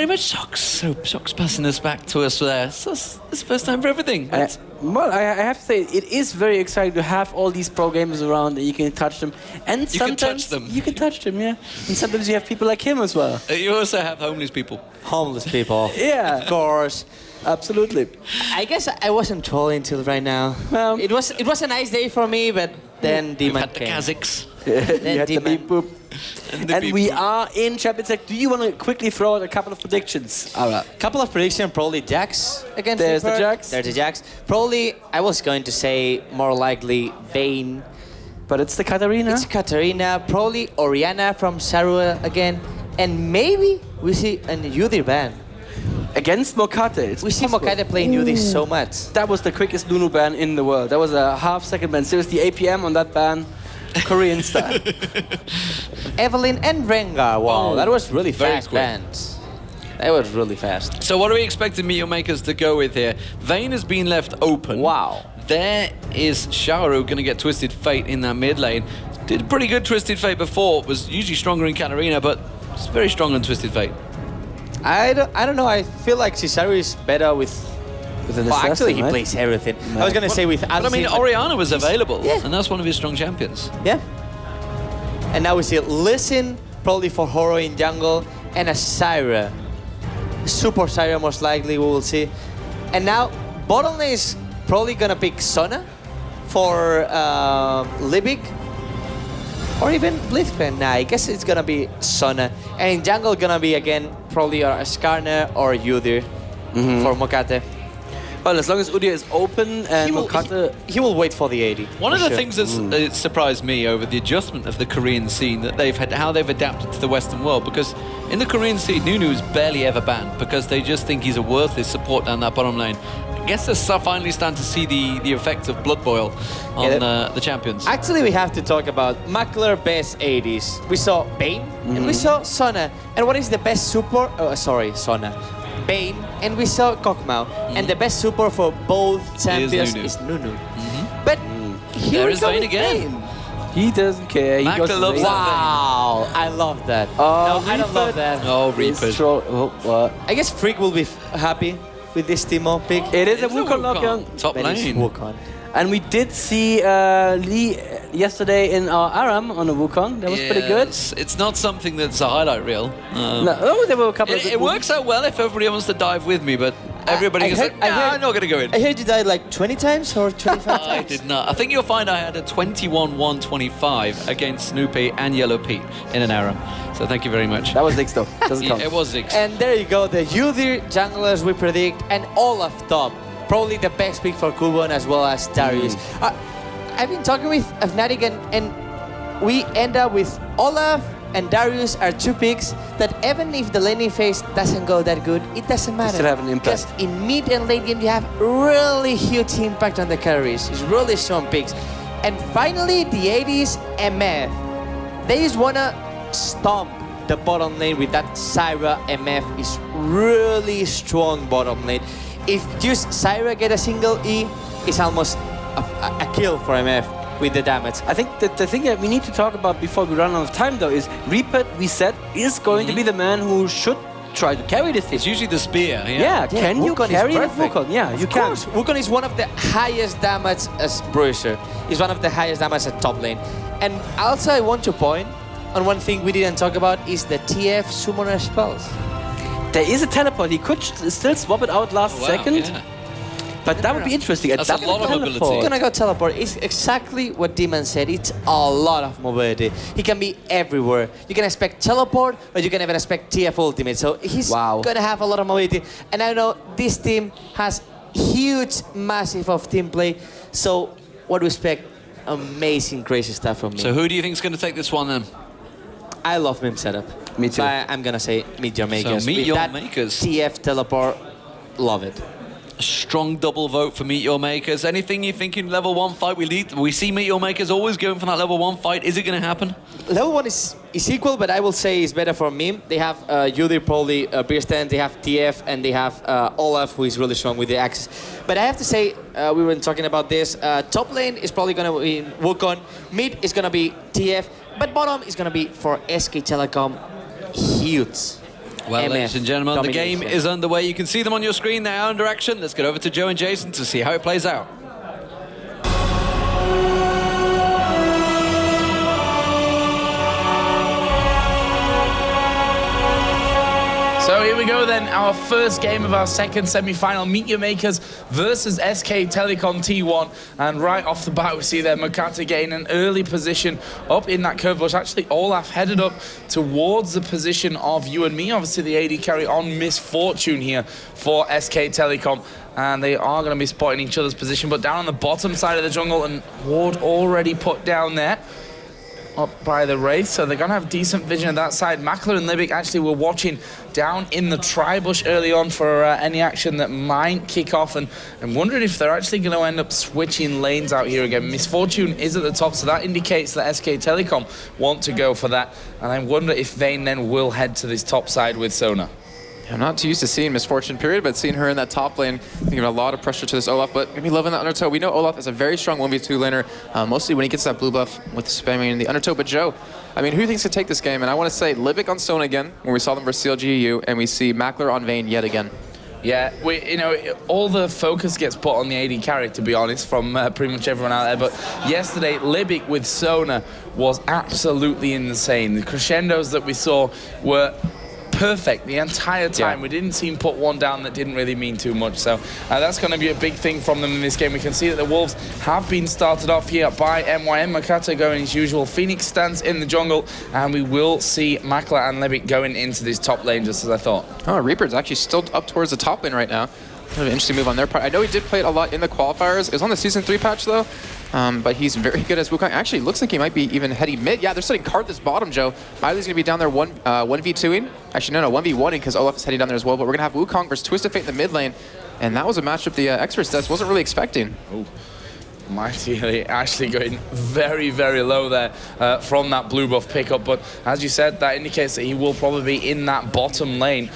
much, Socks. So Socks passing us back to us there. So it's the first time for everything. Well, I have to say, it is very exciting to have all these pro gamers around that you can touch them. And You can sometimes touch them. you can touch them, yeah. And sometimes you have people like him as well. You also have homeless people. Homeless people. Yeah. Of course. Absolutely. I guess I wasn't trolling till right now. Well, It was a nice day for me, but then We've Demon had the came. Kazakhs. you had the Demon. beep boop. And we are in Champions League. Do you want to quickly throw out a couple of predictions? All right. Couple of predictions, probably Jax against There's the Reaper. Jax. There's the Jax. Probably, I was going to say more likely Vayne. But it's the Katarina. It's Katarina, probably Oriana from Sarua again. And maybe we see an Yudir ban. Against Mokate. It's We see possible. Mokate playing Yudir so much. That was the quickest Nunu ban in the world. That was a half-second ban. Seriously, APM on that ban, Korean style. Evelyn and Rengar. Wow, Oh, that was really very fast quick. bans. That was really fast. So what are we expecting Meteor Makers to go with here? Vayne has been left open. Wow. There is Sharu going to get Twisted Fate in that mid lane. Did pretty good Twisted Fate before. Was usually stronger in Katarina, but it's very strong on Twisted Fate. I don't know. I feel like Cisaru is better with. an Well, actually, assassin, he right? plays everything. I was gonna say with. But I mean, Alcine, Oriana was available, Yeah. and that's one of his strong champions. Yeah. And now we see Listen, probably for Horo in jungle, and a Syra. Super Syra, most likely, we will see. And now, bottom lane is probably gonna pick Sona for Libic. Or even Blitzcrank. Nah, I guess it's gonna be Sona. And in jungle, gonna be again, probably a Skarner or Yudir for Mokate. Well, as long as Udyr is open and Mokate... He will wait for the 80. One of for the sure. things that's surprised me over the adjustment of the Korean scene, that they've had, how they've adapted to the Western world, because in the Korean scene, Nunu is barely ever banned because they just think he's a worthless support down that bottom lane. I guess they're finally starting to see the effects of Blood Boil on the champions. Actually, we have to talk about Mackler best 80s. We saw Bane and we saw Sona. And what is the best support? Oh, sorry, Sona. Bane and we saw Kokmao. And the best support for both champions is Nunu. But here There we is go Vayne with again. Vayne. He doesn't care. He Mackler goes loves late. that. Wow, I love that. Oh, no, I don't love that. Oh, He's Reaper. what? I guess Freak will be happy with this Timo pick. It is a It's a Wukong Wukong. lock-on. Top But it's lane. Wukong. And we did see Lee yesterday in our Aram on a Wukong. That was pretty good. It's not something that's a highlight reel. No, there were a couple of good It works out well if everybody wants to dive with me, but everybody I is heard- like, I nah, heard- I'm not going to go in. I heard you died like 20 times or 25 I times. did not. I think you'll find I had a 21-125 against Snoopy and Yellow Pete in an arrow. So thank you very much. That was Ziggs though. Doesn't Yeah, count. it was Ziggs. And there you go, the Yudir junglers we predict, and Olaf top. Probably the best pick for Kubon as well as Darius. I've been talking with Fnatic and we end up with Olaf and Darius are two picks that even if the laning phase doesn't go that good, it doesn't matter. still have an impact. Because in mid and late game you have really huge impact on the carries. It's really strong picks. And finally the 80s MF. They just wanna stomp the bottom lane with that Syra. MF is really strong bottom lane. If just Syra get a single E, it's almost a kill for MF with the damage. I think that the thing that we need to talk about before we run out of time though is Reaper, we said, is going to be the man who should try to carry this thing. It's usually the spear. Yeah, can you Wukong is carry it, perfect. Wukong? Yeah, you Of can. course, Wukong is one of the highest damage as Bruiser. He's one of the highest damage at top lane. And also I want to point on one thing we didn't talk about is the TF summoner spells. There is a teleport. He could still swap it out last Wow, second. yeah. But that would be interesting. That's a double lot of teleport. mobility. He's gonna go teleport. It's exactly what Demon said. It's a lot of mobility. He can be everywhere. You can expect teleport, or you can even expect TF ultimate. So he's gonna have a lot of mobility. And I know this team has huge, massive of team play. So what do we expect? Amazing, crazy stuff from me. So who do you think is going to take this one then? I love MYM setup. Me too. So I'm gonna say Meet Your Makers. Meet With Your that Makers. TF teleport, love it. A strong double vote for Meet Your Makers. Anything you think in level 1 fight we see Meet Your Makers always going for that level 1 fight. Is it going to happen? Level 1 is equal, but I will say it's better for MYM. They have Yudir, probably Beerstand, they have TF, and they have Olaf, who is really strong with the axes. But I have to say, we were talking about this, top lane is probably going to be Wukong, mid is going to be TF, but bottom is going to be for SK Telecom, huge. Well, MF ladies and gentlemen, the game domination. is underway. You can see them on your screen. They are under action. Let's get over to Joe and Jason to see how it plays out. So here we go then, our first game of our second semi-final, Meet Your Makers versus SK Telecom T1. And right off the bat, we see there Makata getting an early position up in that curve bush. Actually, Olaf headed up towards the position of you and me. Obviously, the AD carry on Misfortune here for SK Telecom. And they are going to be spotting each other's position. But down on the bottom side of the jungle, and Ward already put down there. Up by the Wraith, so they're going to have decent vision on that side. Makler and Libic actually were watching down in the tri-bush early on for any action that might kick off, and I'm wondering if they're actually going to end up switching lanes out here again. Misfortune is at the top, so that indicates that SK Telecom want to go for that, and I wonder if Vayne then will head to this top side with Sona. I'm not too used to seeing Misfortune, period, but seeing her in that top lane, giving a lot of pressure to this Olaf, but maybe loving that undertow. We know Olaf is a very strong 1v2 laner, mostly when he gets that blue buff with spamming the undertow. But Joe, I mean, who thinks to take this game? And I want to say Libic on Sona again, when we saw them versus CLGU, and we see Makler on Vayne yet again. Yeah, all the focus gets put on the AD carry, to be honest, from pretty much everyone out there. But yesterday, Libic with Sona was absolutely insane. The crescendos that we saw were perfect the entire time. Yeah. We didn't see him put one down that didn't really mean too much. So that's going to be a big thing from them in this game. We can see that the Wolves have been started off here by MYM. Makata going his usual Phoenix stance in the jungle, and we will see Makler and Levick going into this top lane just as I thought. Oh, Reaper's actually still up towards the top lane right now. Kind of an interesting move on their part. I know he did play it a lot in the qualifiers. It was on the Season 3 patch though. But he's very good as Wukong. Actually, looks like he might be even heading mid. Yeah, they're setting card this bottom, Joe. Miley's going to be down there 1v2ing. Actually, no, 1v1ing because Olaf is heading down there as well. But we're going to have Wukong versus Twisted Fate in the mid lane. And that was a matchup the Experts Desk wasn't really expecting. Ooh. Mighty actually going very, very low there from that blue buff pickup. But as you said, that indicates that he will probably be in that bottom lane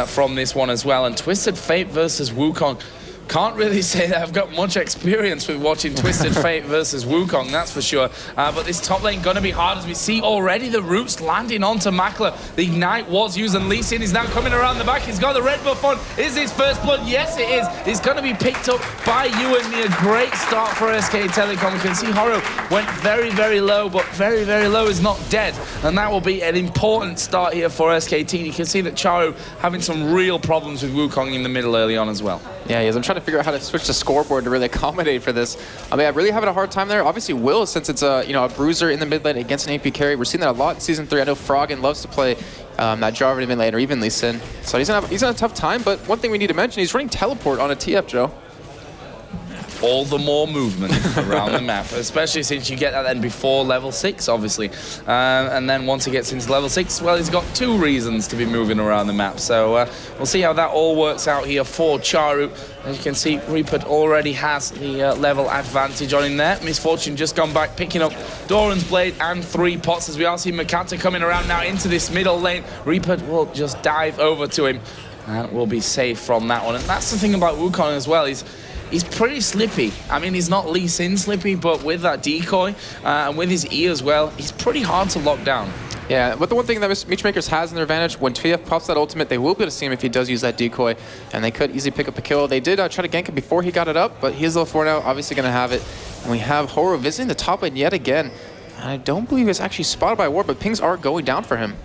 from this one as well. And Twisted Fate versus Wukong. Can't really say that I've got much experience with watching Twisted Fate versus Wukong, that's for sure. But this top lane going to be hard as we see already the roots landing onto Makler. The Ignite was used and Lee Sin is now coming around the back. He's got the red buff on. Is his first blood? Yes, it is. It's going to be picked up by you and me. A great start for SK Telecom. You can see Horo went very, very low, but very, very low is not dead. And that will be an important start here for SKT. You can see that Charu having some real problems with Wukong in the middle early on as well. Yeah, he is. I'm trying to figure out how to switch the scoreboard to really accommodate for this. I mean, I'm really having a hard time there. Obviously, Will, since it's a bruiser in the mid lane against an AP carry, we're seeing that a lot in Season 3. I know Froggen loves to play that Jarvan in mid lane, or even Lee Sin. So he's on a tough time, but one thing we need to mention, he's running teleport on a TF, Joe. All the more movement around the map, especially since you get that then before level 6, obviously. And then once he gets into level 6, well, he's got 2 reasons to be moving around the map. So we'll see how that all works out here for Charu. As you can see, Reaper already has the level advantage on him there. Misfortune just gone back, picking up Doran's Blade and 3 pots as we are seeing Makata coming around now into this middle lane. Reaper will just dive over to him and will be safe from that one. And that's the thing about Wukong as well. He's pretty slippy. I mean, he's not Lee Sin slippy, but with that decoy and with his E as well, he's pretty hard to lock down. Yeah, but the one thing that Matchmakers has in their advantage, when TF pops that ultimate, they will be able to see him if he does use that decoy, and they could easily pick up a kill. They did try to gank him before he got it up, but he is level 4 now, obviously going to have it. And we have Horo visiting the top lane yet again. And I don't believe he's actually spotted by Ward, but pings are going down for him.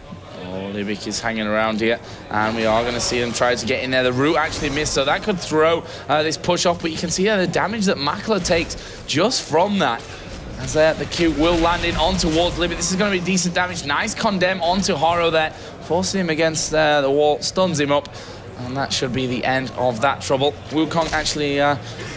Libic is hanging around here, and we are going to see them try to get in there. The root actually missed, so that could throw this push off, but you can see the damage that Makler takes just from that. As the Q will land in on towards Libic. This is going to be decent damage. Nice condemn onto Horo there, forcing him against the wall, stuns him up, and that should be the end of that trouble. Wukong actually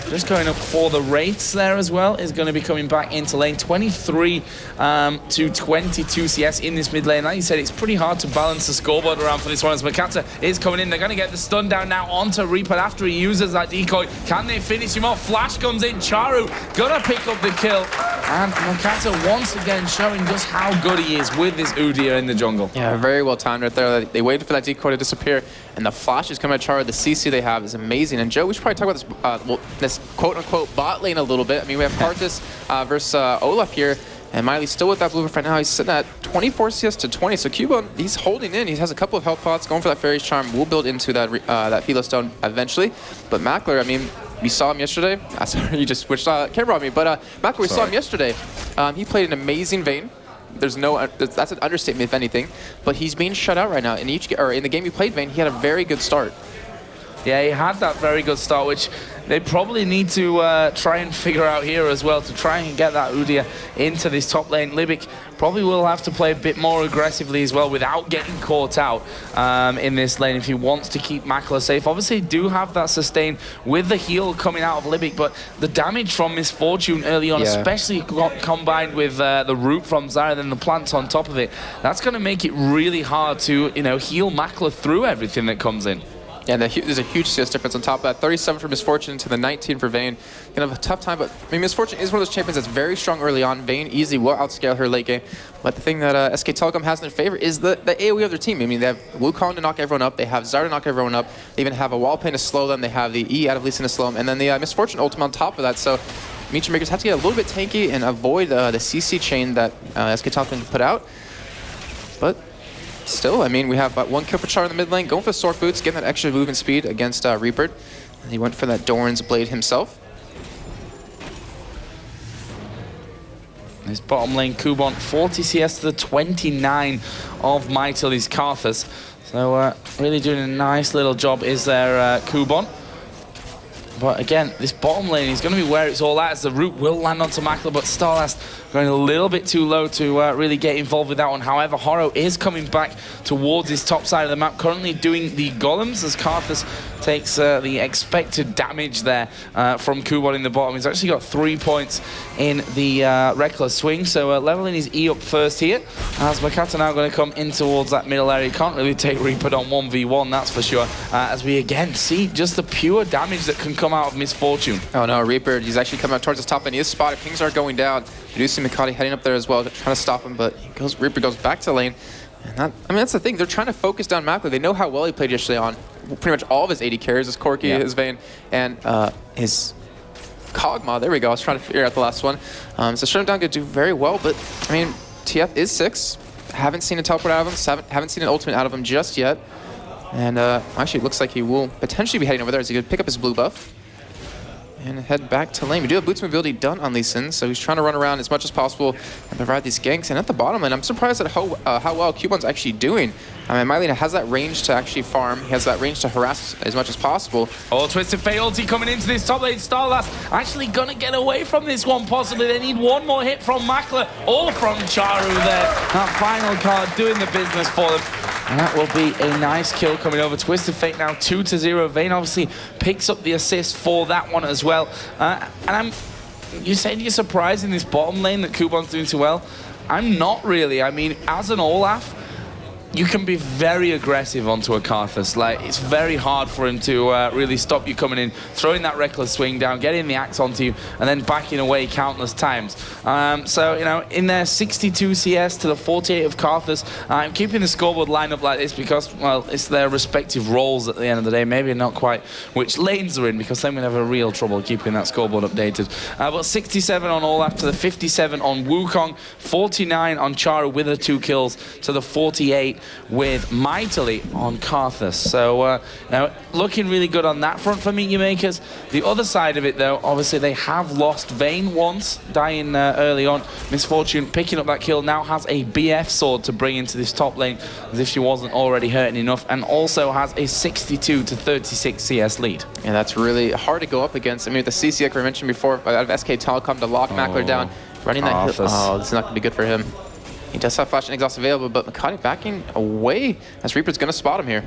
just going up for the Wraiths there as well, is going to be coming back into lane. 23 to 22 CS in this mid lane. Like you said, it's pretty hard to balance the scoreboard around for this one as Makata is coming in. They're going to get the stun down now onto Reaper after he uses that decoy. Can they finish him off? Flash comes in. Charu going to pick up the kill. And Makata once again showing just how good he is with this Udyr in the jungle. Yeah, very well timed right there. They waited for that decoy to disappear, and the flash is coming at Charu. The CC they have is amazing. And Joe, we should probably talk about this, this quote-unquote bot lane a little bit. I mean, we have Karthus versus Olaf here. And Miley's still with that blue buff right now. He's sitting at 24 CS to 20. So Cubone, he's holding in. He has a couple of health pots, going for that Fairy's Charm. Will build into that that Philo Stone eventually. But Mackler, I mean, we saw him yesterday. Sorry, you just switched camera on me. But Mackler, we saw him yesterday. He played an amazing Vayne. There's no, that's an understatement if anything. But he's being shut out right now. In the game he played Vayne, he had a very good start. Yeah, he had that very good start, which they probably need to try and figure out here as well to try and get that Udyr into this top lane. Libic probably will have to play a bit more aggressively as well without getting caught out in this lane if he wants to keep Mackler safe. Obviously, do have that sustain with the heal coming out of Libic, but the damage from Misfortune early on, especially combined with the root from Zyra and then the plants on top of it, that's going to make it really hard to, you know, heal Mackler through everything that comes in. Yeah, there's a huge CS difference on top of that. 37 for Misfortune to the 19 for Vayne. Gonna have a tough time, but I mean, Misfortune is one of those champions that's very strong early on. Vayne easily will outscale her late game. But the thing that SK Telecom has in their favor is the AoE of their team. I mean, they have Wukong to knock everyone up. They have Zyra to knock everyone up. They even have a wall pain to slow them. They have the E out of Lee Sin to slow them. And then the Misfortune ultimate on top of that. So Meteor Makers have to get a little bit tanky and avoid the CC chain that SK Telecom can put out. But still, I mean, we have one kill for Char in the mid lane, going for the Sword Boots, getting that extra movement speed against Reaper. And he went for that Doran's Blade himself. His bottom lane, Kubon, 40 CS to the 29 of Mytilly's Karthus. So really doing a nice little job is there, Kubon. But again, this bottom lane is going to be where it's all at, as the root will land onto Mackler, but Starlast going a little bit too low to really get involved with that one. However, Horo is coming back towards his top side of the map, currently doing the golems as Karthus takes the expected damage there from Kubon in the bottom. He's actually got 3 points in the Reckless Swing, so leveling his E up first here, as Makata now going to come in towards that middle area. Can't really take Reaper on 1v1, that's for sure, as we again see just the pure damage that can come out of Misfortune. Oh no, Reaper, he's actually coming up towards the top lane. He is spotted, pings are going down. You do see Mikati heading up there as well, trying to stop him, but Reaper goes back to lane. And that, I mean, that's the thing, they're trying to focus down Mackler. They know how well he played yesterday on pretty much all of his AD carries, his Corki, his Vayne, and his Kog'Maw. There we go, I was trying to figure out the last one. So shut him down could do very well, but I mean, TF is 6. Haven't seen a teleport out of him, haven't seen an ultimate out of him just yet. And actually, it looks like he will potentially be heading over there as he could pick up his blue buff and head back to lane. We do have boots mobility done on Lee Sin, so he's trying to run around as much as possible and provide these ganks. And at the bottom lane, I'm surprised at how well Cubone's actually doing. I mean, Mylena has that range to actually farm. He has that range to harass as much as possible. Oh, Twisted Fate ulti coming into this top lane. Starlast actually gonna get away from this one, possibly. They need one more hit from Mackler or from Charu there. That final card doing the business for them. And that will be a nice kill coming over. Twisted Fate now 2-0. Vayne obviously picks up the assist for that one as well. And you said you're surprised in this bottom lane that Kubon's doing so well. I'm not really. I mean, as an Olaf, you can be very aggressive onto a Karthus. Like, it's very hard for him to really stop you coming in, throwing that Reckless Swing down, getting the axe onto you, and then backing away countless times. So, you know, in their 62 CS to the 48 of Karthus, I'm keeping the scoreboard lined up like this because, well, it's their respective roles at the end of the day. Maybe not quite which lanes they're in, because then we'd have a real trouble keeping that scoreboard updated. But 67 on Olaf to the 57 on Wukong, 49 on Charu with the 2 kills to the 48 with Mytilly on Karthus. So, now, looking really good on that front for Meteor Makers. The other side of it, though, obviously they have lost Vayne once, dying early on. Misfortune picking up that kill, now has a BF sword to bring into this top lane, as if she wasn't already hurting enough, and also has a 62-36 CS lead. Yeah, that's really hard to go up against. I mean, with the CC, like we mentioned before, out of SK Telecom to lock Mackler down, running that hill. Oh, this is not going to be good for him. He does have Flash and Exhaust available, but Makati backing away as Reaper's going to spot him here.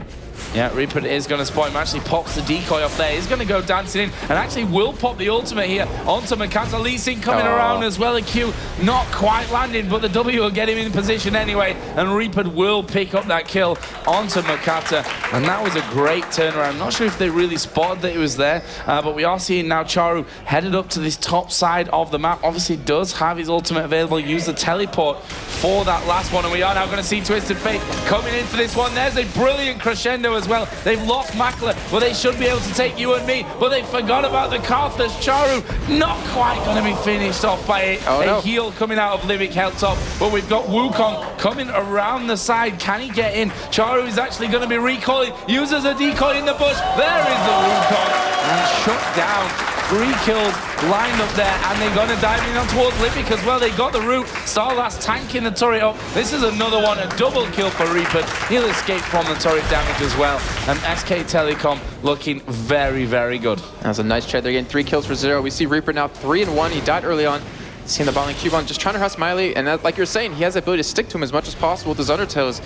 Yeah, Reaper is going to spot him. Actually pops the decoy off there. He's going to go dancing in and actually will pop the ultimate here onto Makata. Lee Sin coming around as well. A Q not quite landing, but the W will get him in position anyway. And Reaper will pick up that kill onto Makata. And that was a great turnaround. I'm not sure if they really spotted that it was there, but we are seeing now Charu headed up to this top side of the map. Obviously does have his ultimate available. Use the teleport for that last one. And we are now going to see Twisted Fate coming in for this one. There's a brilliant crescendo Crescendo as well. They've lost Makler, but they should be able to take you and me. But they forgot about the Karthus. Charu not quite going to be finished off by a heal coming out of Libic helped up. But we've got Wukong coming around the side. Can he get in? Charu is actually going to be recoiling. Uses a decoy in the bush. There is the Wukong. And shut down. 3 kills lined up there, and they're going to dive in on towards Libic as well. They got the root. Starlast tanking the turret up. This is another one, a double kill for Reaper. He'll escape from the turret damage as well. And SK Telecom looking very, very good. That was a nice trade. They're getting 3 kills for 0. We see Reaper now 3-1. He died early on. Seeing the bottom Cubon just trying to harass Miley, and like you're saying, he has the ability to stick to him as much as possible with his undertows.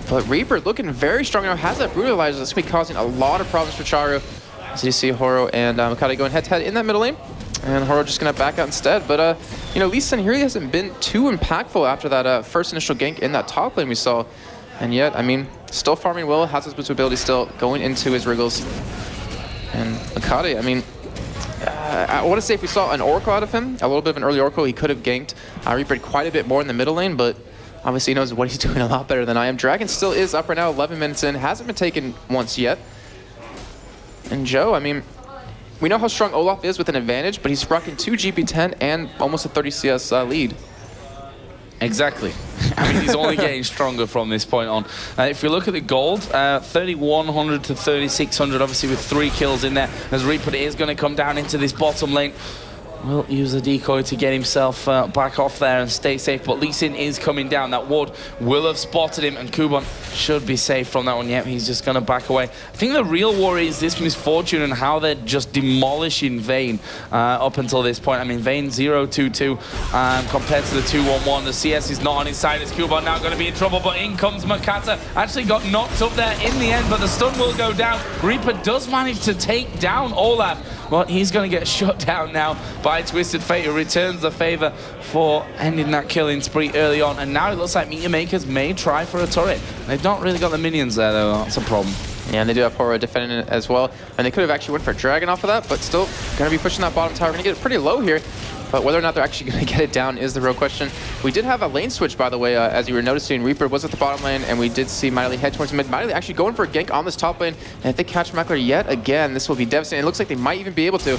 But Reaper looking very strong now, has that brutalizer. This will be causing a lot of problems for Charu. So you see Horo and Makata going head-to-head in that middle lane, and Horo just going to back out instead. But, you know, Lee Sin here, he hasn't been too impactful after that first initial gank in that top lane we saw. And yet, I mean, still farming well, has his boost ability still going into his wriggles. And Makata, I mean, I want to say if we saw an Oracle out of him, a little bit of an early Oracle, he could have ganked Reaper quite a bit more in the middle lane, but obviously he knows what he's doing a lot better than I am. Dragon still is up right now, 11 minutes in, hasn't been taken once yet. And Joe, I mean, we know how strong Olaf is with an advantage, but he's rocking 2 GP10 and almost a 30 CS lead. Exactly. I mean, he's only getting stronger from this point on. If we look at the gold, 3,100 to 3,600, obviously with 3 kills in there, as Reaper is going to come down into this bottom lane. Will use the decoy to get himself back off there and stay safe, but Lee Sin is coming down. That ward will have spotted him, and Kuban should be safe from that one. Yep, he's just going to back away. I think the real worry is this Misfortune and how they're just demolishing Vayne up until this point. I mean, Vayne 0-2-2 compared to the 2-1-1. The CS is not on his side. Is Kuban now going to be in trouble, but in comes Makata. Actually got knocked up there in the end, but the stun will go down. Reaper does manage to take down Olaf, but he's going to get shut down now by Twisted Fate, who returns the favor for ending that killing spree early on. And now it looks like Meteor Makers may try for a turret. They've not really got the minions there, though. That's a problem. Yeah, and they do have Horo defending it as well. And they could have actually went for a Dragon off of that, but still going to be pushing that bottom tower. Going to get it pretty low here. But whether or not they're actually going to get it down is the real question. We did have a lane switch, by the way, as you were noticing. Reaper was at the bottom lane, and we did see Miley head towards mid. Miley actually going for a gank on this top lane. And if they catch Makler yet again, this will be devastating. It looks like they might even be able to.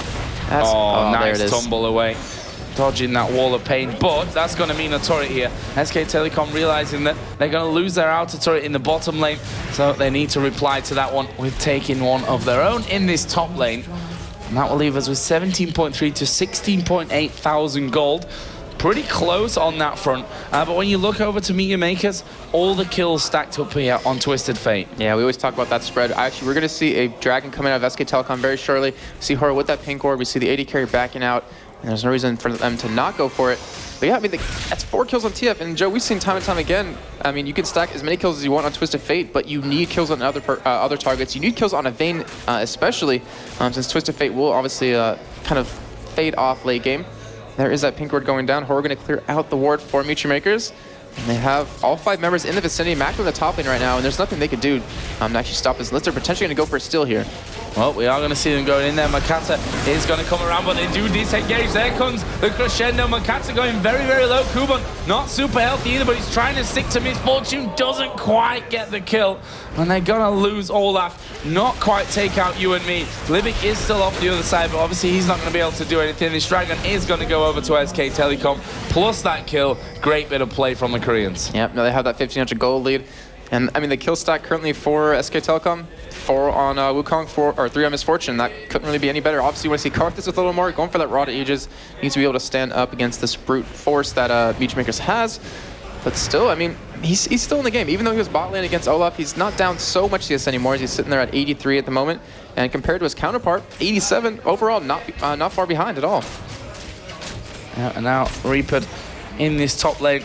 Oh, nice tumble away. Dodging that wall of pain, but that's going to mean a turret here. SK Telecom realizing that they're going to lose their outer turret in the bottom lane, so they need to reply to that one with taking one of their own in this top lane. And that will leave us with 17.3 to 16.8 thousand gold. Pretty close on that front. But when you look over to Meteor Makers, all the kills stacked up here on Twisted Fate. Yeah, we always talk about that spread. Actually, we're going to see a Dragon coming out of SK Telecom very shortly. We see Horo with that pink orb. We see the AD carry backing out. And there's no reason for them to not go for it. But yeah, I mean, that's 4 kills on TF. And Joe, we've seen time and time again, I mean, you can stack as many kills as you want on Twisted Fate, but you need kills on other targets. You need kills on a Vayne especially, since Twisted Fate will obviously kind of fade off late game. There is that pink ward going down. Horo going to clear out the ward for Meteor Makers. And they have all 5 members in the vicinity. Mac in the top lane right now, and there's nothing they could do to actually stop this. Unless they're potentially going to go for a steal here. Well, we are going to see them going in there. Makata is going to come around, but they do disengage. There comes the crescendo. Makata going very, very low. Kuban not super healthy either, but he's trying to stick to Misfortune. Doesn't quite get the kill. And they're going to lose Olaf. Not quite take out you and me. Libic is still off the other side, but obviously he's not going to be able to do anything. This Dragon is going to go over to SK Telecom. Plus that kill. Great bit of play from the Koreans. Yep, now they have that 1,500 gold lead. And I mean, the kill stack currently for SK Telecom, 4 on Wukong, 3 on Misfortune. That couldn't really be any better. Obviously, you want to see Karthus with a little more, going for that Rod of Ages. Needs to be able to stand up against this brute force that Meteor Makers has. But still, I mean, he's still in the game. Even though he was bot lane against Olaf, he's not down so much CS anymore. He's sitting there at 83 at the moment. And compared to his counterpart, 87 overall, not far behind at all. Yeah, and now Reaper in this top lane.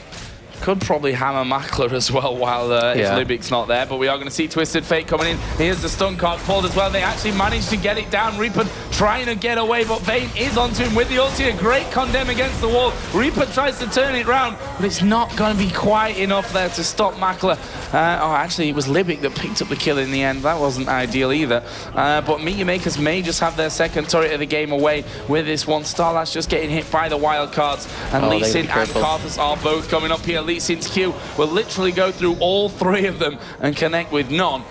Could probably hammer Makler as well while if Libic's not there, but we are going to see Twisted Fate coming in. Here's the stun card pulled as well. They actually managed to get it down. Reaper trying to get away, but Vayne is onto him with the ulti. A great condemn against the wall. Reaper tries to turn it round, but it's not going to be quite enough there to stop Makler. Actually, it was Libic that picked up the kill in the end. That wasn't ideal either. But Meteor Makers may just have their second turret of the game away with this one. Starlash just getting hit by the wild cards, and Lee Sin and Karthus are both coming up here. Lee Sin's Q will literally go through all 3 of them and connect with none.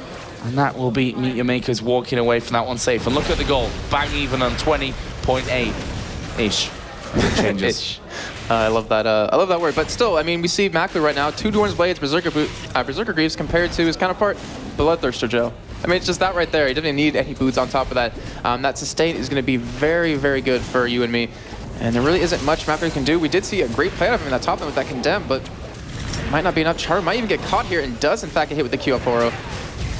And that will be Meet Your Makers walking away from that one safe. And look at the goal. Bang even on 20.8-ish. Changes. I love that. I love that word. But still, I mean, we see Mackler right now, 2 Dorn's Blades, Berserker Greaves compared to his counterpart, Bloodthirster Joe. I mean, it's just that right there. He doesn't need any boots on top of that. That sustain is going to be very, very good for you and me. And there really isn't much Mackler can do. We did see a great play out of him in that top lane with that Condemn, but it might not be enough. Char might even get caught here and does, in fact, get hit with the Q up Horo.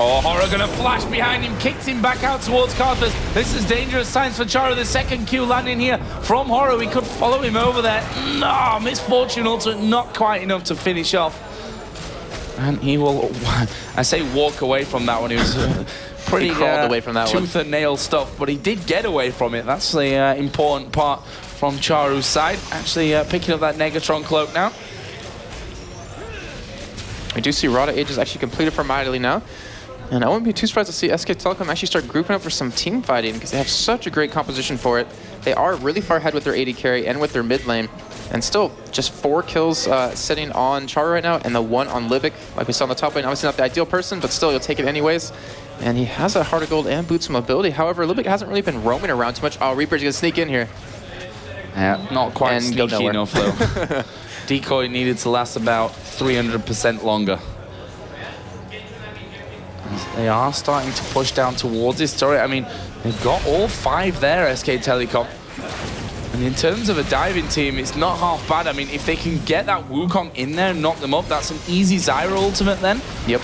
Oh, Horo gonna flash behind him, kicks him back out towards Karthus. This is dangerous signs for Charo. The second Q landing here from Horo. He could follow him over there. No, Misfortune ultimate, not quite enough to finish off. And he will, I say walk away from that one. He was pretty away from that tooth and nail stuff, but he did get away from it. That's the important part from Charu's side. Actually picking up that Negatron cloak now. We do see Rada Age is actually completed for Mightily now. And I wouldn't be too surprised to see SK Telecom actually start grouping up for some team fighting because they have such a great composition for it. They are really far ahead with their AD carry and with their mid lane. And still, just 4 kills sitting on Chara right now and the 1 on Libic. Like we saw on the top lane, obviously not the ideal person, but still, you'll take it anyways. And he has a Heart of Gold and Boots of Mobility. However, Libic hasn't really been roaming around too much. Oh, Reaper's gonna sneak in here. Yeah, not quite sneaky enough though. Decoy needed to last about 300% longer. They are starting to push down towards this turret. I mean, they've got all 5 there, SK Telecom. And in terms of a diving team, it's not half bad. I mean, if they can get that Wukong in there and knock them up, that's an easy Zyra ultimate then. Yep.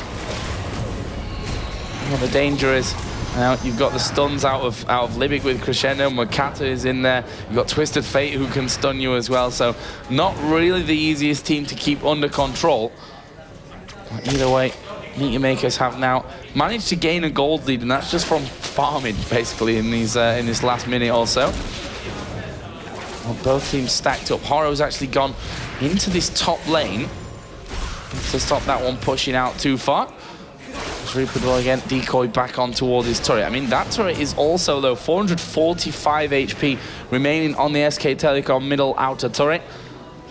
Well, the danger is, now you've got the stuns out of Libic with Crescendo. Makata is in there. You've got Twisted Fate who can stun you as well. So not really the easiest team to keep under control. But either way, Meet Your Makers have now managed to gain a gold lead, and that's just from farming, basically, in these in this last minute or so. Well, both teams stacked up. Horo's actually gone into this top lane to stop that one pushing out too far. Reaper will again decoy back on towards his turret. I mean, that turret is also, though, 445 HP remaining on the SK Telecom middle outer turret.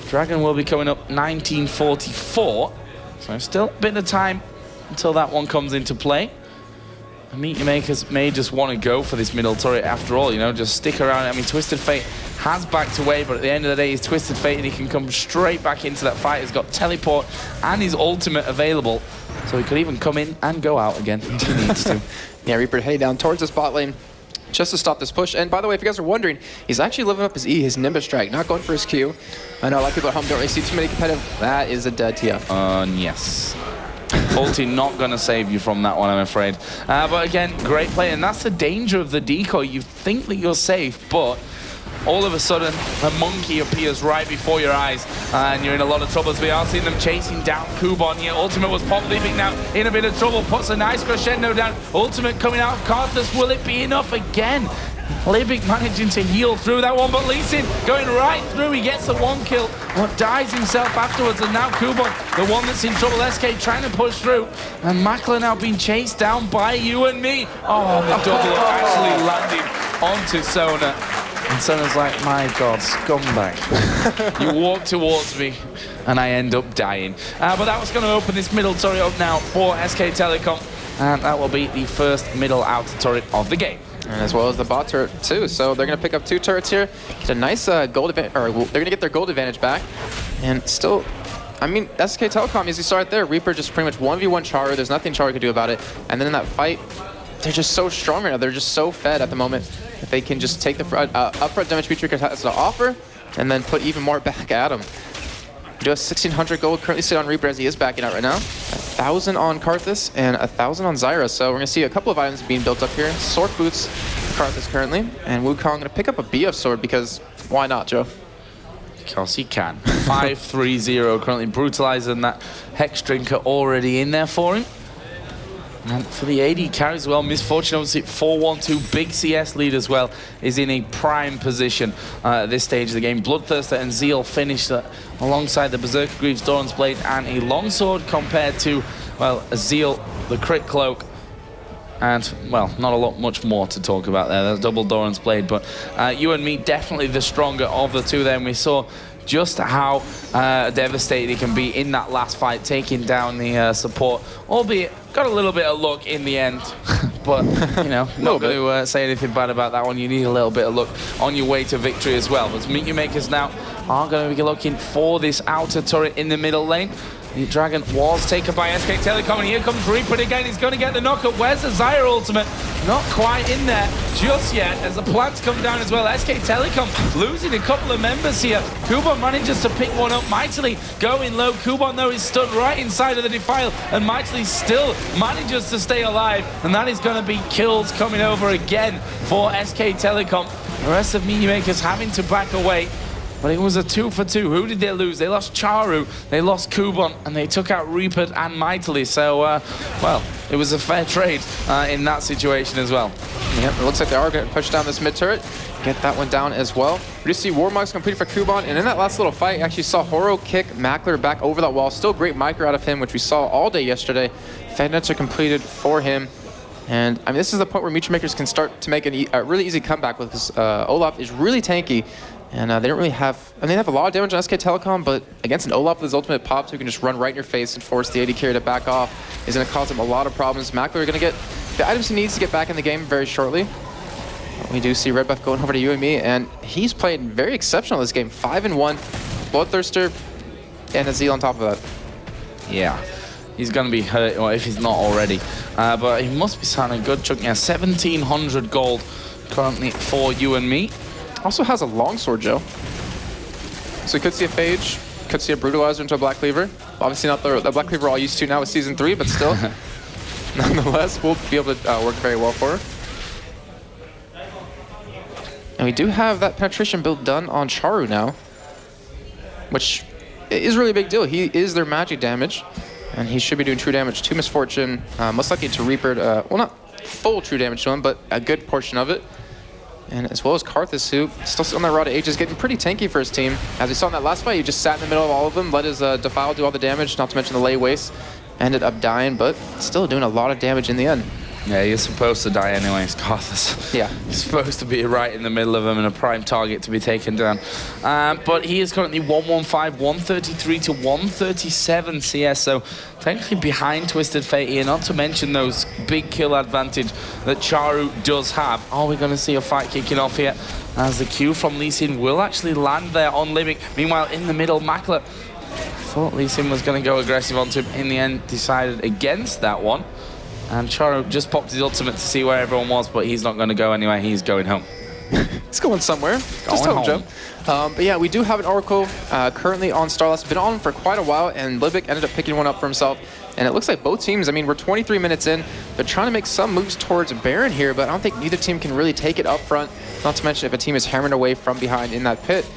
Dragon will be coming up 1944, so still a bit of time until that one comes into play. And Meet Your Makers may just want to go for this middle turret after all, you know, just stick around. I mean, Twisted Fate has backed away, but at the end of the day, he's Twisted Fate and he can come straight back into that fight. He's got teleport and his ultimate available, so he could even come in and go out again if he needs to. Yeah, Reaper heading down towards the spot lane just to stop this push. And by the way, if you guys are wondering, he's actually living up his E, his Nimbus Strike, not going for his Q. I know a lot of people at home don't really see too many competitive. That is a dead TF. Yes. Ulti not going to save you from that one, I'm afraid. But again, great play, and that's the danger of the decoy. You think that you're safe, but all of a sudden, a monkey appears right before your eyes, and you're in a lot of trouble. As we are seeing them chasing down Kubon here. Ultimate was popped, leaving now in a bit of trouble. Puts a nice crescendo down. Ultimate coming out of Karthus. Will it be enough again? Libic managing to heal through that one, but Lee Sin going right through. He gets the 1 kill, but dies himself afterwards. And now Kubon, the one that's in trouble. SK trying to push through, and Mackler now being chased down by you and me. Oh, the double actually landing onto Sona. And Sona's like, my God, scumbag. You walk towards me, and I end up dying. But that was going to open this middle turret up now for SK Telecom, and that will be the first middle outer turret of the game. And as well as the bot turret too. So they're going to pick up 2 turrets here, get a nice gold advantage, or they're going to get their gold advantage back. And still, I mean, SK Telecom, as you saw right there, Reaper just pretty much 1v1 Chara. There's nothing Chara could do about it. And then in that fight, they're just so strong right now. They're just so fed at the moment that they can just take the upfront damage Beatrix has to offer and then put even more back at him. We do have 1,600 gold currently sit on Reaper as he is backing out right now. 1,000 on Karthus and 1,000 on Zyra. So we're going to see a couple of items being built up here. Sword boots for Karthus currently. And Wukong going to pick up a BF sword because why not, Joe? Because he can. 5-3-0 currently brutalizing that Hex Drinker already in there for him. And for the AD carry as well, Misfortune obviously 4-1-2, big CS lead as well, is in a prime position at this stage of the game. Bloodthirster and Zeal finished alongside the Berserker Greaves, Doran's Blade, and a longsword compared to, well, Zeal, the crit cloak, and, well, not a lot much more to talk about there. There's double Doran's Blade, but you and me definitely the stronger of the two there, and we saw just how devastated he can be in that last fight, taking down the support, albeit got a little bit of luck in the end. But, you know, not going to say anything bad about that one. You need a little bit of luck on your way to victory as well. But Meet Your Makers now are going to be looking for this outer turret in the middle lane. The Dragon was taken by SK Telecom, and here comes Reaper again. He's going to get the knockup. Where's the Zyra ultimate? Not quite in there just yet, as the plants come down as well. SK Telecom losing a couple of members here. Kubon manages to pick one up mightily, going low. Kubon, though, is stood right inside of the defile, and mightily still manages to stay alive, and that is going to be kills coming over again for SK Telecom. The rest of Meet Your Makers having to back away. But it was a 2 for 2. Who did they lose? They lost Charu, they lost Kubon, and they took out Reaper and Mightily. So, well, it was a fair trade in that situation as well. Yep, it looks like they are going to push down this mid turret. Get that one down as well. We just see Warmogs completed for Kubon, and in that last little fight, actually saw Horo kick Mackler back over that wall. Still great micro out of him, which we saw all day yesterday. Fednets are completed for him. And I mean, this is the point where Meet Your Makers can start to make a really easy comeback with because Olaf is really tanky. And they don't really have, I mean, they have a lot of damage on SK Telecom, but against an Olaf with his ultimate pops who can just run right in your face and force the AD carry to back off is going to cause him a lot of problems. Mackler are going to get the items he needs to get back in the game very shortly. We do see Red Buff going over to UME, and he's played very exceptional this game. 5-1, Bloodthirster, and Azil on top of that. Yeah, he's going to be hurt, or if he's not already. But he must be signing a good chunk. Yeah, 1,700 gold currently for you and me. Also has a longsword, Joe. So we could see a Phage, could see a Brutalizer into a Black Cleaver. Obviously not the Black Cleaver we're all used to now with Season 3, but still. Nonetheless, we'll be able to work very well for her. And we do have that penetration build done on Charu now, which is really a big deal. He is their magic damage, and he should be doing true damage to Misfortune, most likely to Reaper. Well, not full true damage to him, but a good portion of it. And as well as Karthus, who still on that Rod of Ages, getting pretty tanky for his team. As we saw in that last fight, he just sat in the middle of all of them, let his Defile do all the damage, not to mention the Lay Waste. Ended up dying, but still doing a lot of damage in the end. Yeah, you're supposed to die anyways, Karthus. Yeah. He's supposed to be right in the middle of him and a prime target to be taken down. But he is currently 115, 133 to 137 CS, so technically behind Twisted Fate here, not to mention those big kill advantage that Charu does have. Are we going to see a fight kicking off here? As the Q from Lee Sin will actually land there on Limik. Meanwhile, in the middle, Mackler thought Lee Sin was going to go aggressive onto him. In the end, decided against that one. And Charu just popped his ultimate to see where everyone was, but he's not going to go anywhere. He's going home. He's going somewhere. Just home, Joe. But yeah, we do have an Oracle currently on Starlast. Been on for quite a while, and Livik ended up picking one up for himself. And it looks like both teams, I mean, we're 23 minutes in. They're trying to make some moves towards Baron here, but I don't think neither team can really take it up front. Not to mention if a team is hammering away from behind in that pit.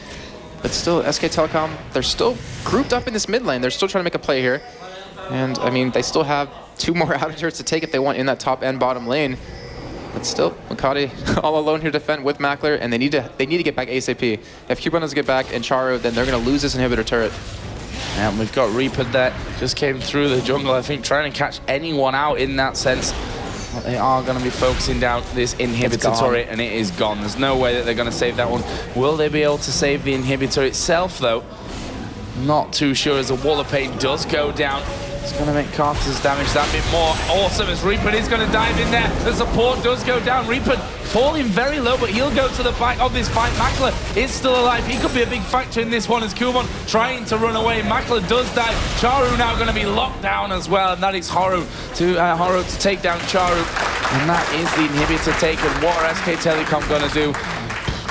But still, SK Telecom, they're still grouped up in this mid lane. They're still trying to make a play here. And, I mean, they still have 2 more outer turrets to take if they want in that top and bottom lane. But still, Makati all alone here to defend with Mackler, and they need to get back ASAP. If Kubon doesn't get back and Charu, then they're going to lose this inhibitor turret. And we've got Reaper that just came through the jungle, I think, trying to catch anyone out in that sense. But they are going to be focusing down this inhibitor turret, and it is gone. There's no way that they're going to save that one. Will they be able to save the inhibitor itself, though? Not too sure, as a Wall of Pain does go down. It's going to make Karthus damage that bit more awesome as Reaper is going to dive in there. The support does go down. Reaper falling very low, but he'll go to the back of this fight. Mackler is still alive. He could be a big factor in this one as Kubon trying to run away. Mackler does die. Charu now going to be locked down as well, and that is Horo to take down Charu. And that is the inhibitor taken. What are SK Telecom going to do?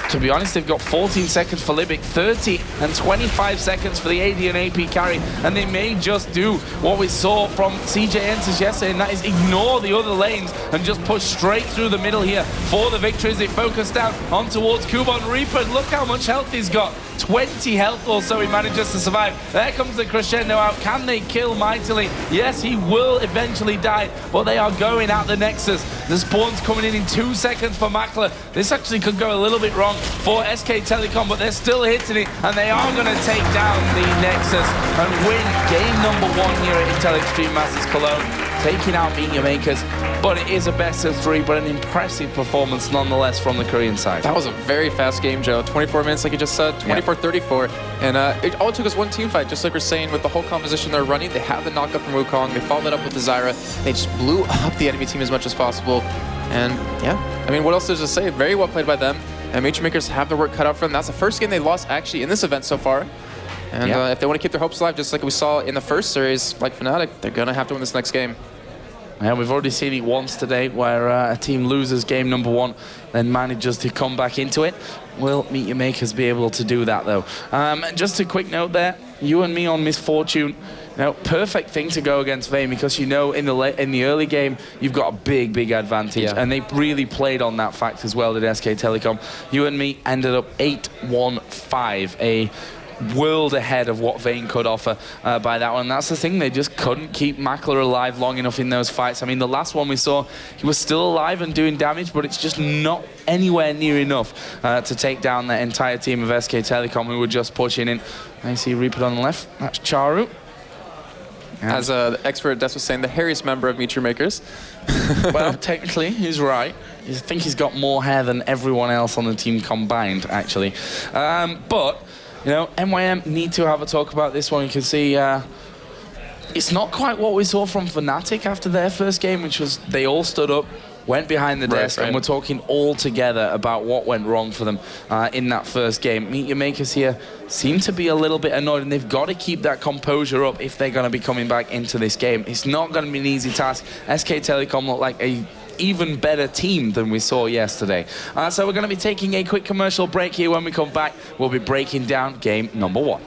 To be honest, they've got 14 seconds for Libic, 30 and 25 seconds for the AD and AP carry, and they may just do what we saw from CJ Enters yesterday, and that is ignore the other lanes and just push straight through the middle here for the victory as they focus down on towards Kubon. Reaper, look how much health he's got. 20 health or so he manages to survive. There comes the crescendo out. Can they kill mightily? Yes, he will eventually die, but they are going at the Nexus. The spawn's coming in 2 seconds for Mackler. This actually could go a little bit wrong for SK Telecom, but they're still hitting it, and they are going to take down the Nexus and win game number 1 here at Intel Extreme Masters Cologne. taking out Meet Your Makers. But it is a best of 3, but an impressive performance nonetheless from the Korean side. That was a very fast game, Joe. 24 minutes, like you just said, 24-34. And it all took us one team fight, just like we're saying, with the whole composition they're running. They have the knockup from Wukong. They followed that up with the Zyra. They just blew up the enemy team as much as possible. And yeah, I mean, what else is to say? Very well played by them. And Meet Your Makers have their work cut out for them. That's the first game they lost, actually, in this event so far. And if they want to keep their hopes alive, just like we saw in the first series, like Fnatic, they're going to have to win this next game. Yeah, we've already seen it once today, where a team loses game number 1, then manages to come back into it. Will Meet Your Makers be able to do that, though? Just a quick note there, you and me on Misfortune. Perfect thing to go against Vayne, because in the early game you've got a big advantage, and they really played on that fact as well. Did SK Telecom? You and me ended up 8-1-5, a world ahead of what Vayne could offer by that one. And that's the thing, they just couldn't keep Mackler alive long enough in those fights. I mean, the last one we saw, he was still alive and doing damage, but it's just not anywhere near enough to take down the entire team of SK Telecom, who were just pushing in. I see Reaper on the left, that's Charu. As the expert Des was saying, the hairiest member of Meet Your Makers. Well, technically, he's right. I think he's got more hair than everyone else on the team combined, actually. But MYM need to have a talk about this one. You can see it's not quite what we saw from Fnatic after their first game, which was they all stood up, went behind the desk, and we're talking all together about what went wrong for them in that first game. Meet Your Makers here seem to be a little bit annoyed, and they've got to keep that composure up if they're going to be coming back into this game. It's not going to be an easy task. SK Telecom look like a even better team than we saw yesterday. So we're going to be taking a quick commercial break here. When we come back, we'll be breaking down game number 1.